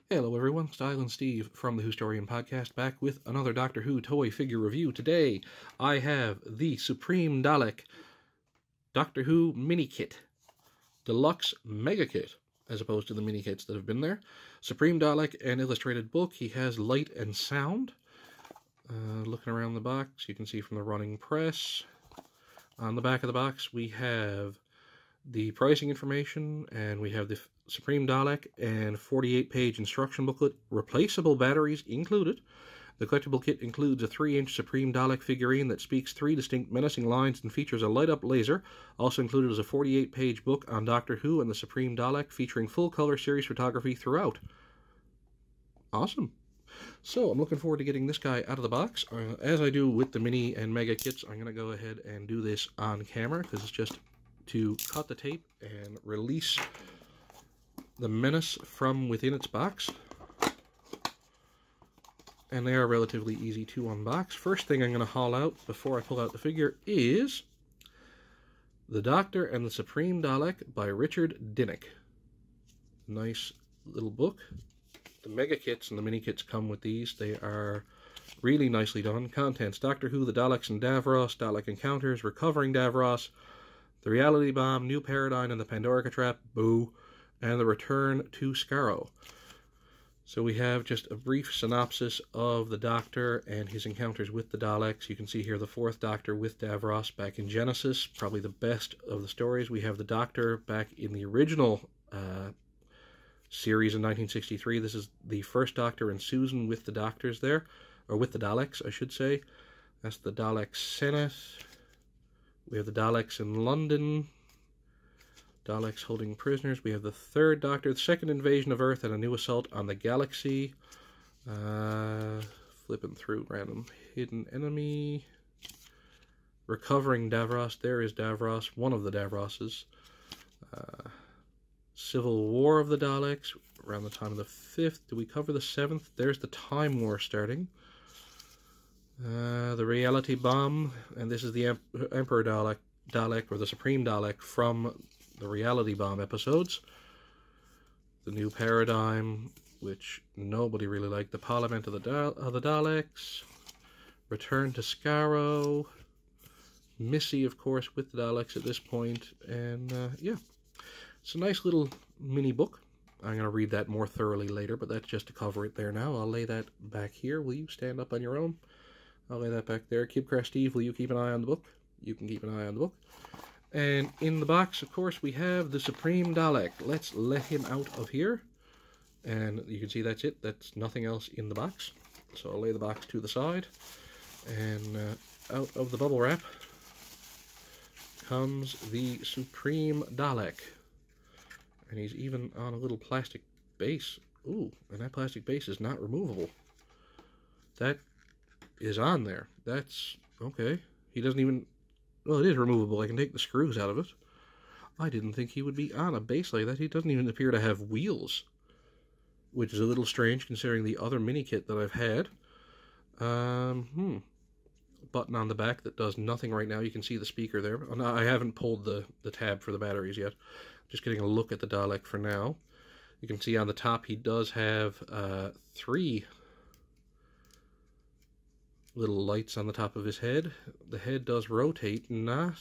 Hello everyone, Style and Steve from the Whostorian Podcast, back with another Doctor Who toy figure review. Today I have the Supreme Dalek Doctor Who Mini Kit, Deluxe Mega Kit, as opposed to the mini kits that have been there. Supreme Dalek, an illustrated book. He has light and sound. Looking around the box, you can see from the running press. On the back of the box we have the pricing information, and we have the Supreme Dalek and 48-page instruction booklet, replaceable batteries included. The collectible kit includes a 3-inch Supreme Dalek figurine that speaks 3 distinct menacing lines and features a light-up laser. Also included is a 48-page book on Doctor Who and the Supreme Dalek, featuring full-color series photography throughout. Awesome. So I'm looking forward to getting this guy out of the box. As I do with the mini and mega kits, I'm going to go ahead and do this on camera, because it's just to cut the tape and release the menace from within its box. And they are relatively easy to unbox. First thing I'm going to haul out before I pull out the figure is The Doctor and the Supreme Dalek by Richard Dinnick. Nice little book. The mega kits and the mini kits come with these. They are really nicely done. Contents: Doctor Who, the Daleks and Davros, Dalek Encounters, Recovering Davros, The Reality Bomb, New Paradigm and the Pandorica Trap, boo, and The Return to Skaro. So we have just a brief synopsis of the Doctor and his encounters with the Daleks. You can see here the 4th Doctor with Davros back in Genesis, probably the best of the stories. We have the Doctor back in the original series in 1963. This is the 1st Doctor and Susan with the Doctors there, or with the Daleks, I should say. That's the Dalek Senate. We have the Daleks in London. Daleks holding prisoners. We have the 3rd Doctor, the 2nd invasion of Earth, and a new assault on the galaxy. Flipping through random hidden enemy. Recovering Davros. There is Davros, one of the Davroses. Civil War of the Daleks, around the time of the 5th. Do we cover the 7th? There's the Time War starting. The Reality Bomb, and this is the Emperor Dalek, or the Supreme Dalek from the Reality Bomb episodes. The New Paradigm, which nobody really liked. The Parliament of the Daleks. Return to Skaro. Missy, of course, with the Daleks at this point. And, yeah. It's a nice little mini book. I'm going to read that more thoroughly later, but that's just to cover it there now. I'll lay that back here. Will you stand up on your own? I'll lay that back there. Kidcraft Steve, will you keep an eye on the book? You can keep an eye on the book. And in the box, of course, we have the Supreme Dalek. Let's let him out of here. And you can see that's it. That's nothing else in the box. So I'll lay the box to the side. And out of the bubble wrap comes the Supreme Dalek. And he's even on a little plastic base. Ooh, and that plastic base is not removable. That is on there. That's okay. He doesn't even... Well, it is removable. I can take the screws out of it. I didn't think he would be on a base like that. He doesn't even appear to have wheels, which is a little strange considering the other mini kit that I've had. Button on the back that does nothing right now. You can see the speaker there. Oh, no, I haven't pulled the tab for the batteries yet. Just getting a look at the Dalek for now. You can see on the top he does have 3 little lights on the top of his head. The head does rotate, not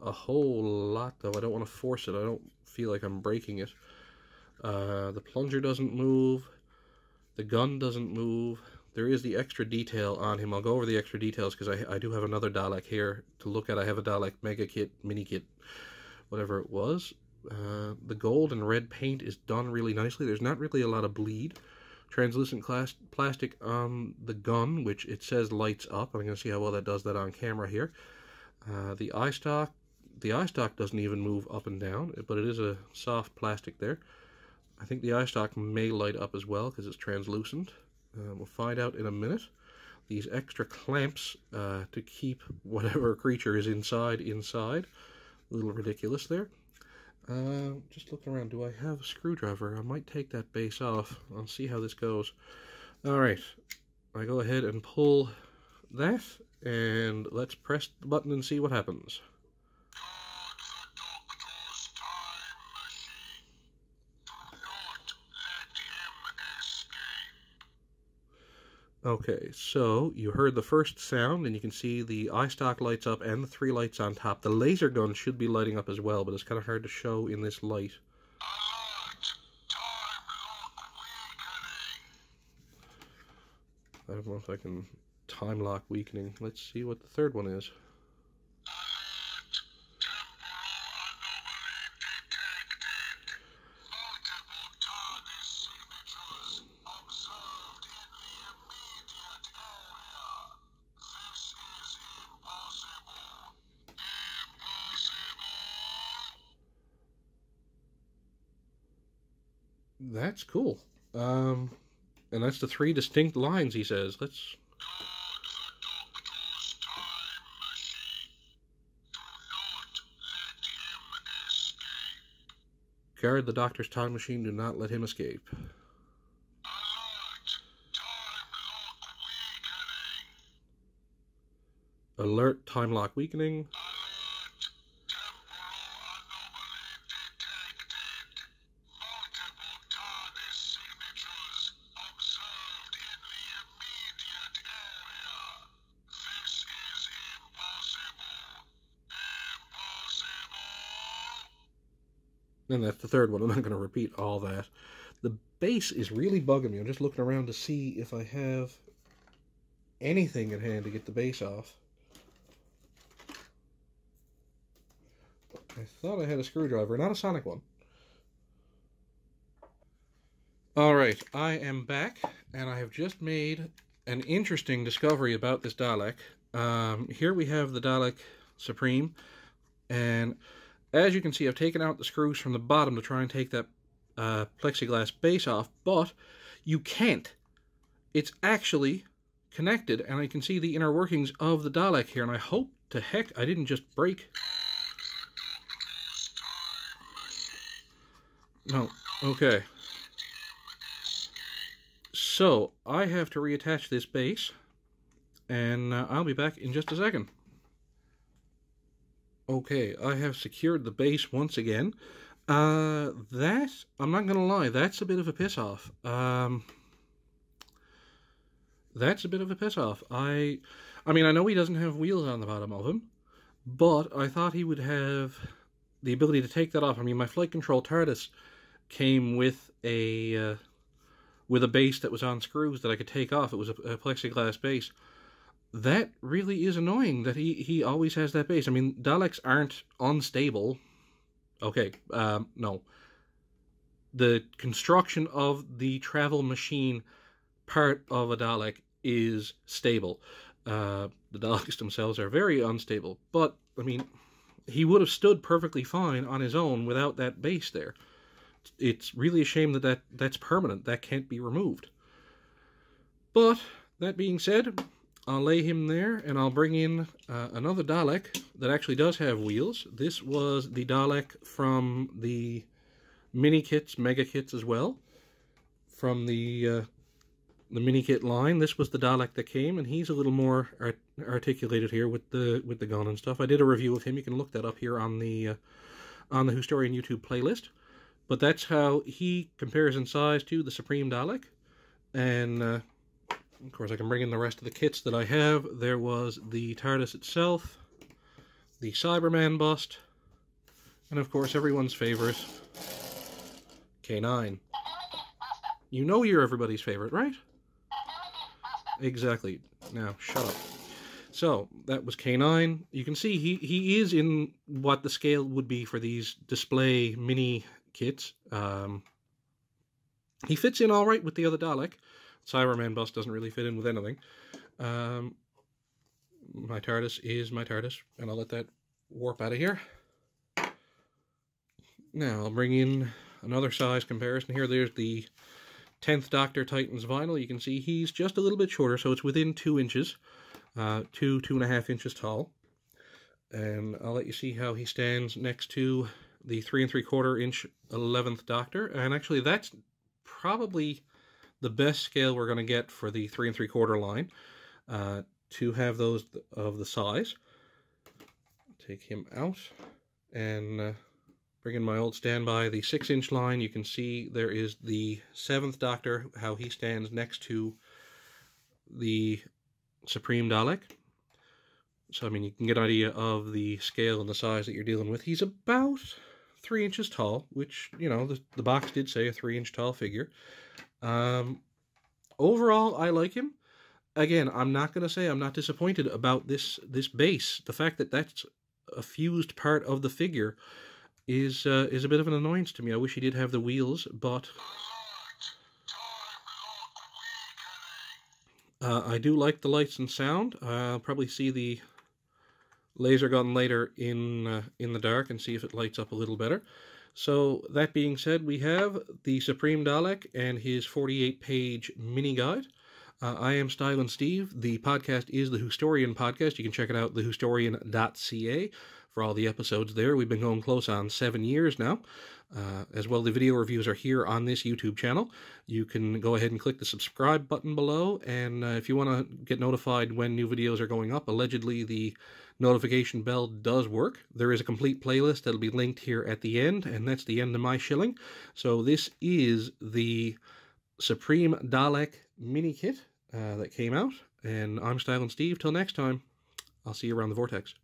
a whole lot though. I don't want to force it. I don't feel like I'm breaking it. The plunger doesn't move. The gun doesn't move. There is the extra detail on him. I'll go over the extra details because I do have another Dalek here to look at. I have a Dalek Mega Kit, Mini Kit, whatever it was. The gold and red paint is done really nicely. There's not really a lot of bleed. Translucent plastic on the gun, which it says lights up. I'm going to see how well that does that on camera here. The eye stalk doesn't even move up and down, but it is a soft plastic there. I think the eye stalk may light up as well because it's translucent. We'll find out in a minute. These extra clamps to keep whatever creature is inside. A little ridiculous there. Just looking around, do I have a screwdriver? I might take that base off. I'll see how this goes. Alright, I go ahead and pull that, and let's press the button and see what happens. Okay, so you heard the first sound, and you can see the eye stalk lights up and the 3 lights on top. The laser gun should be lighting up as well, but it's kind of hard to show in this light. I don't know if I can time lock weakening. Let's see what the third one is. That's cool. And that's the 3 distinct lines he says. Let's... Guard the doctor's time machine, do not let him escape. Alert, time lock weakening. And that's the third one. I'm not going to repeat all that. The base is really bugging me. I'm just looking around to see if I have anything at hand to get the base off. I thought I had a screwdriver, not a sonic one. Alright, I am back, and I have just made an interesting discovery about this Dalek. Here we have the Dalek Supreme, and as you can see, I've taken out the screws from the bottom to try and take that plexiglass base off, but you can't. It's actually connected, and I can see the inner workings of the Dalek here, and I hope to heck I didn't just break. No, okay. So, I have to reattach this base, and I'll be back in just a second. Okay, I have secured the base once again. That, I'm not gonna lie, that's a bit of a piss-off. That's a bit of a piss-off. I mean, I know he doesn't have wheels on the bottom of him, but I thought he would have the ability to take that off. I mean, my flight control TARDIS came with a base that was on screws that I could take off. It was a plexiglass base. That really is annoying that he always has that base. I mean, Daleks aren't unstable. Okay, no. The construction of the travel machine part of a Dalek is stable. The Daleks themselves are very unstable. But, I mean, he would have stood perfectly fine on his own without that base there. It's really a shame that that's permanent. That can't be removed. But, that being said, I'll lay him there, and I'll bring in another Dalek that actually does have wheels. This was the Dalek from the mini kits, mega kits as well. From the mini kit line, this was the Dalek that came, and he's a little more articulated here with the gun and stuff. I did a review of him. You can look that up here on the Whostorian YouTube playlist. But that's how he compares in size to the Supreme Dalek. And, of course, I can bring in the rest of the kits that I have. There was the TARDIS itself, the Cyberman bust, and, of course, everyone's favorite, K9. You know you're everybody's favorite, right? Exactly. Now, shut up. So, that was K9. You can see he is in what the scale would be for these display mini kits. He fits in all right with the other Dalek. Cyberman bust doesn't really fit in with anything. My TARDIS is my TARDIS, and I'll let that warp out of here. Now, I'll bring in another size comparison here. There's the 10th Doctor Titan's vinyl. You can see he's just a little bit shorter, so it's within 2 inches. 2.5 inches tall. And I'll let you see how he stands next to the 3 3/4 inch 11th Doctor. And actually, that's probably the best scale we're going to get for the 3 3/4 line, to have those of the size. Take him out and bring in my old standby, the 6-inch line. You can see there is the 7th Doctor, how he stands next to the Supreme Dalek. So, I mean, you can get an idea of the scale and the size that you're dealing with. He's about 3 inches tall, which, you know, the box did say a 3-inch tall figure. Overall, I like him. Again, I'm not going to say I'm not disappointed about this base. The fact that that's a fused part of the figure is a bit of an annoyance to me. I wish he did have the wheels, but I do like the lights and sound. I'll probably see the laser gun later in the dark and see if it lights up a little better. So that being said, we have the Supreme Dalek and his 48-page mini guide. I am Styling Steve. The podcast is the Whostorian Podcast. You can check it out, thewhostorian.ca, for all the episodes there. We've been going close on 7 years now. As well, the video reviews are here on this YouTube channel. You can go ahead and click the subscribe button below, and if you want to get notified when new videos are going up, allegedly the notification bell does work. There is a complete playlist that'll be linked here at the end, and that's the end of my shilling. So this is the Supreme Dalek mini kit that came out, and I'm Styling Steve. Till next time, I'll see you around the vortex.